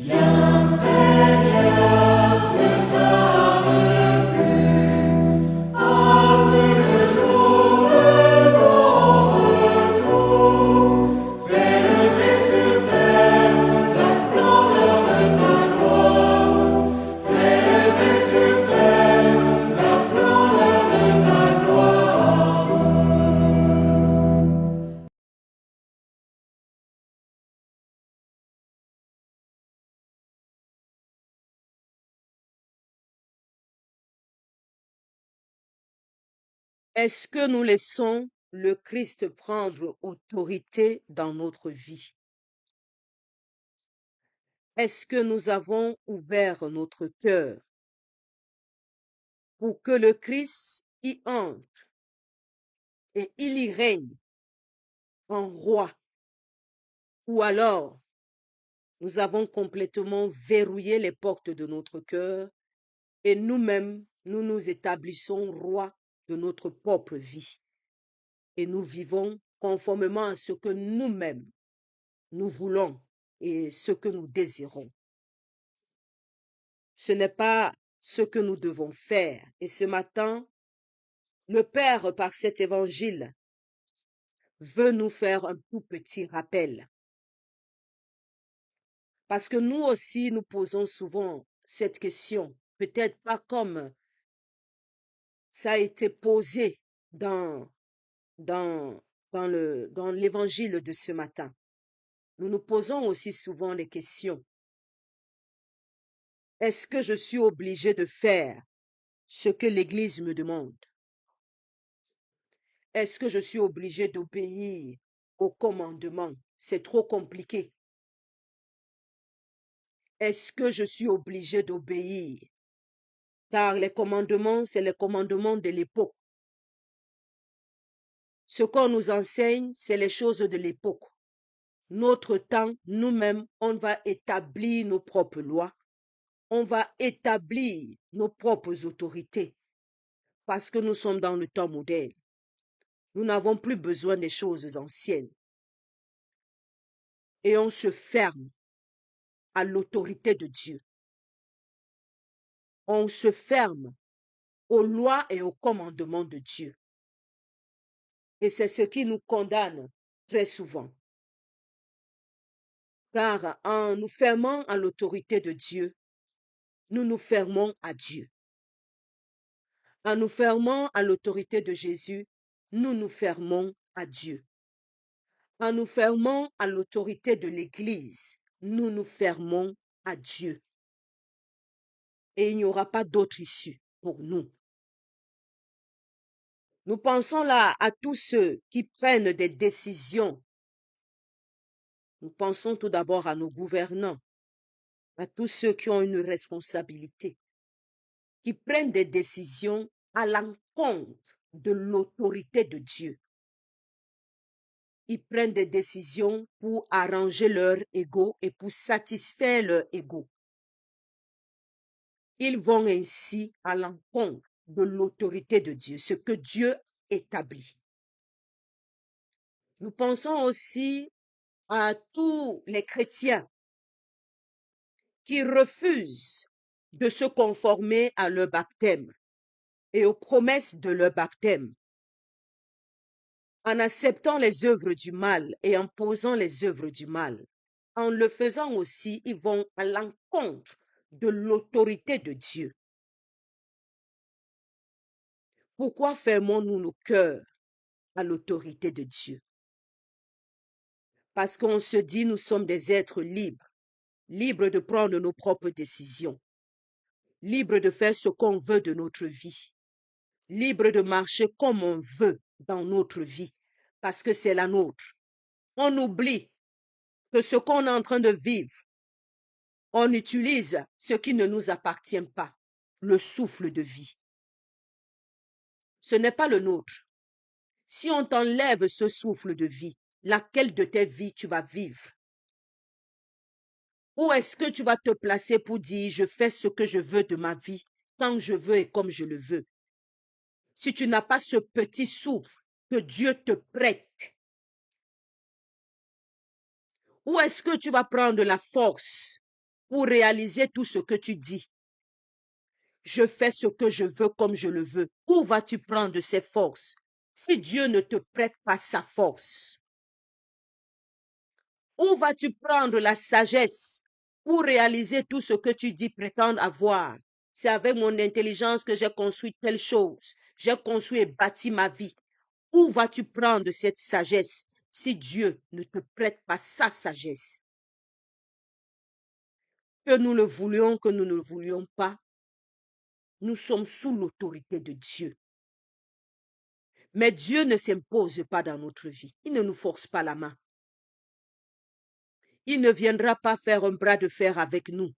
Viens Seigneur, ne tarde plus, hâte le jour de ton retour. Fais lever sur terre la splendeur de ta gloire. Fais lever sur terre la splendeur de ta gloire. Est-ce que nous laissons le Christ prendre autorité dans notre vie? Est-ce que nous avons ouvert notre cœur pour que le Christ y entre et il y règne en roi? Ou alors, nous avons complètement verrouillé les portes de notre cœur et nous-mêmes, nous nous établissons rois de notre propre vie. Et nous vivons conformément à ce que nous-mêmes, nous voulons et ce que nous désirons. Ce n'est pas ce que nous devons faire. Et ce matin, le Père, par cet évangile, veut nous faire un tout petit rappel. Parce que nous aussi, nous posons souvent cette question, peut-être pas comme ça a été posé dans, dans, dans l'évangile de ce matin. Nous nous posons aussi souvent des questions. Est-ce que je suis obligé de faire ce que l'Église me demande? Est-ce que je suis obligé d'obéir aux commandements? C'est trop compliqué. Est-ce que je suis obligé d'obéir? Car les commandements, c'est les commandements de l'époque. Ce qu'on nous enseigne, c'est les choses de l'époque. Notre temps, nous-mêmes, on va établir nos propres lois. On va établir nos propres autorités. Parce que nous sommes dans le temps moderne. Nous n'avons plus besoin des choses anciennes. Et on se ferme à l'autorité de Dieu. On se ferme aux lois et aux commandements de Dieu. Et c'est ce qui nous condamne très souvent. Car en nous fermant à l'autorité de Dieu, nous nous fermons à Dieu. En nous fermant à l'autorité de Jésus, nous nous fermons à Dieu. En nous fermant à l'autorité de l'Église, nous nous fermons à Dieu. Et il n'y aura pas d'autre issue pour nous. Nous pensons là à tous ceux qui prennent des décisions. Nous pensons tout d'abord à nos gouvernants, à tous ceux qui ont une responsabilité, qui prennent des décisions à l'encontre de l'autorité de Dieu. Ils prennent des décisions pour arranger leur ego et pour satisfaire leur ego. Ils vont ainsi à l'encontre de l'autorité de Dieu, ce que Dieu établit. Nous pensons aussi à tous les chrétiens qui refusent de se conformer à leur baptême et aux promesses de leur baptême, en acceptant les œuvres du mal et en posant les œuvres du mal. En le faisant aussi, ils vont à l'encontre de l'autorité de Dieu. Pourquoi fermons-nous nos cœurs à l'autorité de Dieu? Parce qu'on se dit nous sommes des êtres libres, libres de prendre nos propres décisions, libres de faire ce qu'on veut de notre vie, libres de marcher comme on veut dans notre vie, parce que c'est la nôtre. On oublie que ce qu'on est en train de vivre, on utilise ce qui ne nous appartient pas, le souffle de vie. Ce n'est pas le nôtre. Si on t'enlève ce souffle de vie, laquelle de tes vies tu vas vivre? Où est-ce que tu vas te placer pour dire je fais ce que je veux de ma vie, quand je veux et comme je le veux? Si tu n'as pas ce petit souffle que Dieu te prête, où est-ce que tu vas prendre la force pour réaliser tout ce que tu dis. Je fais ce que je veux comme je le veux. Où vas-tu prendre ces forces si Dieu ne te prête pas sa force? Où vas-tu prendre la sagesse pour réaliser tout ce que tu dis prétendre avoir? C'est avec mon intelligence que j'ai construit telle chose. J'ai construit et bâti ma vie. Où vas-tu prendre cette sagesse si Dieu ne te prête pas sa sagesse? Que nous le voulions, que nous ne le voulions pas, nous sommes sous l'autorité de Dieu. Mais Dieu ne s'impose pas dans notre vie. Il ne nous force pas la main. Il ne viendra pas faire un bras de fer avec nous.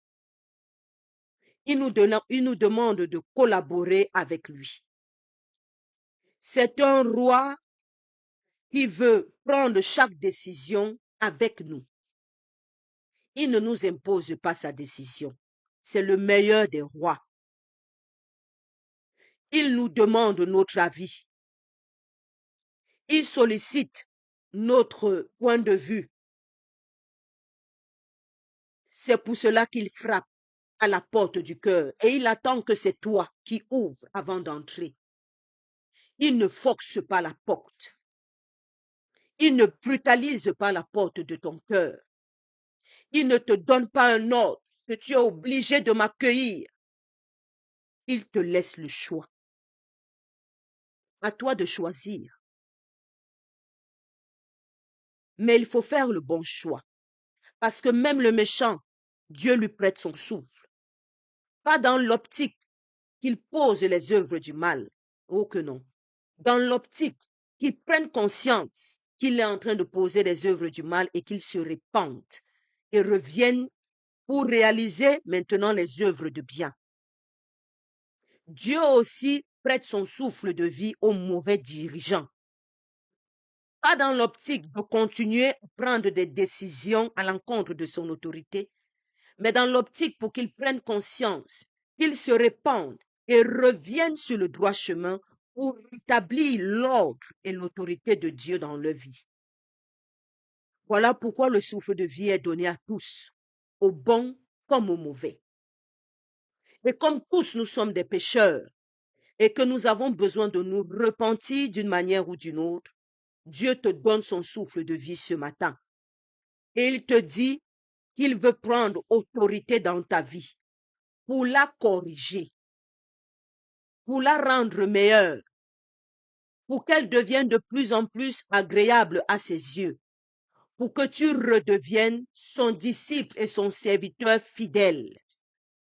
Il nous demande de collaborer avec lui. C'est un roi qui veut prendre chaque décision avec nous. Il ne nous impose pas sa décision. C'est le meilleur des rois. Il nous demande notre avis. Il sollicite notre point de vue. C'est pour cela qu'il frappe à la porte du cœur et il attend que c'est toi qui ouvres avant d'entrer. Il ne force pas la porte. Il ne brutalise pas la porte de ton cœur. Il ne te donne pas un ordre que tu es obligé de m'accueillir. Il te laisse le choix. À toi de choisir. Mais il faut faire le bon choix. Parce que même le méchant, Dieu lui prête son souffle. Pas dans l'optique qu'il pose les œuvres du mal. Oh que non. Dans l'optique qu'il prenne conscience qu'il est en train de poser les œuvres du mal et qu'il se répande et revienne pour réaliser maintenant les œuvres de bien. Dieu aussi prête son souffle de vie aux mauvais dirigeants. Pas dans l'optique de continuer à prendre des décisions à l'encontre de son autorité, mais dans l'optique pour qu'ils prennent conscience, qu'ils se répandent et reviennent sur le droit chemin pour rétablir l'ordre et l'autorité de Dieu dans leur vie. Voilà pourquoi le souffle de vie est donné à tous, aux bons comme aux mauvais. Et comme tous nous sommes des pécheurs et que nous avons besoin de nous repentir d'une manière ou d'une autre, Dieu te donne son souffle de vie ce matin. Et il te dit qu'il veut prendre autorité dans ta vie pour la corriger, pour la rendre meilleure, pour qu'elle devienne de plus en plus agréable à ses yeux, pour que tu redeviennes son disciple et son serviteur fidèle,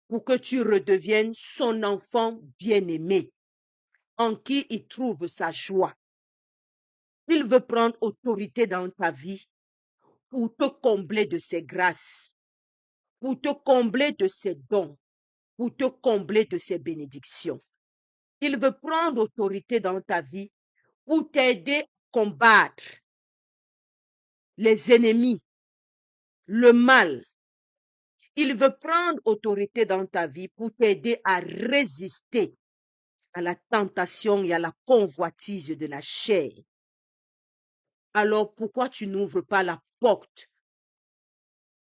pour que tu redeviennes son enfant bien-aimé, en qui il trouve sa joie. Il veut prendre autorité dans ta vie pour te combler de ses grâces, pour te combler de ses dons, pour te combler de ses bénédictions. Il veut prendre autorité dans ta vie pour t'aider à combattre les ennemis, le mal. Il veut prendre autorité dans ta vie pour t'aider à résister à la tentation et à la convoitise de la chair. Alors pourquoi tu n'ouvres pas la porte?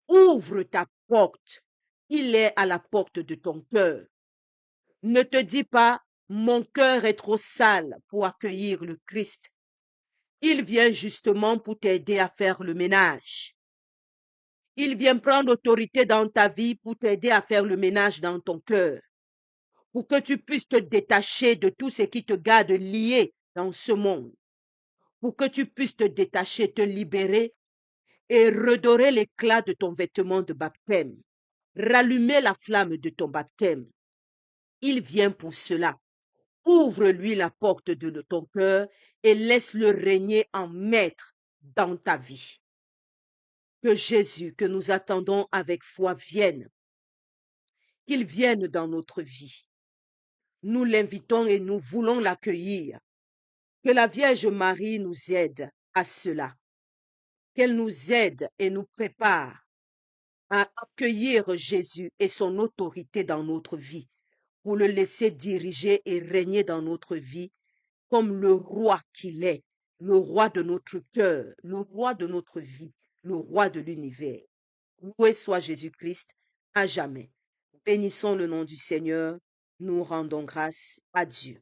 Ouvre ta porte. Il est à la porte de ton cœur. Ne te dis pas, mon cœur est trop sale pour accueillir le Christ. Il vient justement pour t'aider à faire le ménage. Il vient prendre autorité dans ta vie pour t'aider à faire le ménage dans ton cœur, pour que tu puisses te détacher de tout ce qui te garde lié dans ce monde, pour que tu puisses te détacher, te libérer et redorer l'éclat de ton vêtement de baptême, rallumer la flamme de ton baptême. Il vient pour cela. Ouvre-lui la porte de ton cœur et laisse-le régner en maître dans ta vie. Que Jésus, que nous attendons avec foi, vienne. Qu'il vienne dans notre vie. Nous l'invitons et nous voulons l'accueillir. Que la Vierge Marie nous aide à cela. Qu'elle nous aide et nous prépare à accueillir Jésus et son autorité dans notre vie, pour le laisser diriger et régner dans notre vie comme le roi qu'il est, le roi de notre cœur, le roi de notre vie, le roi de l'univers. Loué soit Jésus-Christ. à jamais. Bénissons le nom du Seigneur. Nous rendons grâce à Dieu.